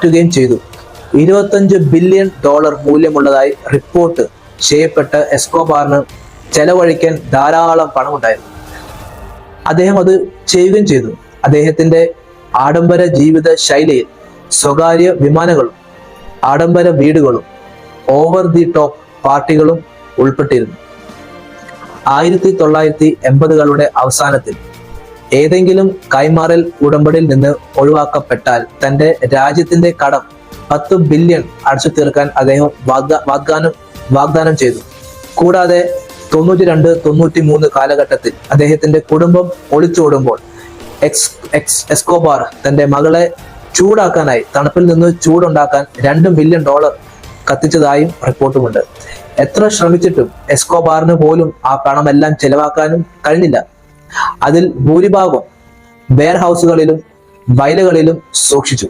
മാറ്റുകയും ചെയ്തു. 25 billion dollar മൂല്യമുള്ളതായി report ചെയ്യപ്പെട്ട എസ്കോബാറിന് ചെലവഴിക്കാൻ ധാരാളം പണമുണ്ടായിരുന്നു. അദ്ദേഹം അത് ചെയ്യുകയും ചെയ്തു. അദ്ദേഹത്തിന്റെ ആഡംബര ജീവിത ശൈലിയിൽ സ്വകാര്യ വിമാനങ്ങളും ആഡംബര വീടുകളും ഓവർ ദി ടോപ്പ് പാർട്ടികളും ഉൾപ്പെട്ടിരുന്നു. 1980കളുടെ അവസാനത്തിൽ ഏതെങ്കിലും കൈമാറൽ ഉടമ്പടിയിൽ നിന്ന് ഒഴിവാക്കപ്പെട്ടാൽ തന്റെ രാജ്യത്തിന്റെ കടം 10 ബില്യൺ അടച്ചു തീർക്കാൻ അദ്ദേഹം വാഗ്ദാനം ചെയ്തു. കൂടാതെ 92-93 കാലഘട്ടത്തിൽ അദ്ദേഹത്തിന്റെ കുടുംബം ഒളിച്ചോടുമ്പോൾ എസ്കോബാർ തന്റെ മകളെ ചൂടാക്കാനായി തണുപ്പിൽ നിന്ന് ചൂടുണ്ടാക്കാൻ 2 മില്യൺ ഡോളർ കത്തിച്ചതായും റിപ്പോർട്ടുമുണ്ട്. എത്ര ശ്രമിച്ചിട്ടും എസ്കോബാറിന് പോലും ആ പണമെല്ലാം ചെലവാക്കാനും കഴിഞ്ഞില്ല. അതിൽ ഭൂരിഭാഗം വെയർ ഹൗസുകളിലും വയലുകളിലും സൂക്ഷിച്ചു.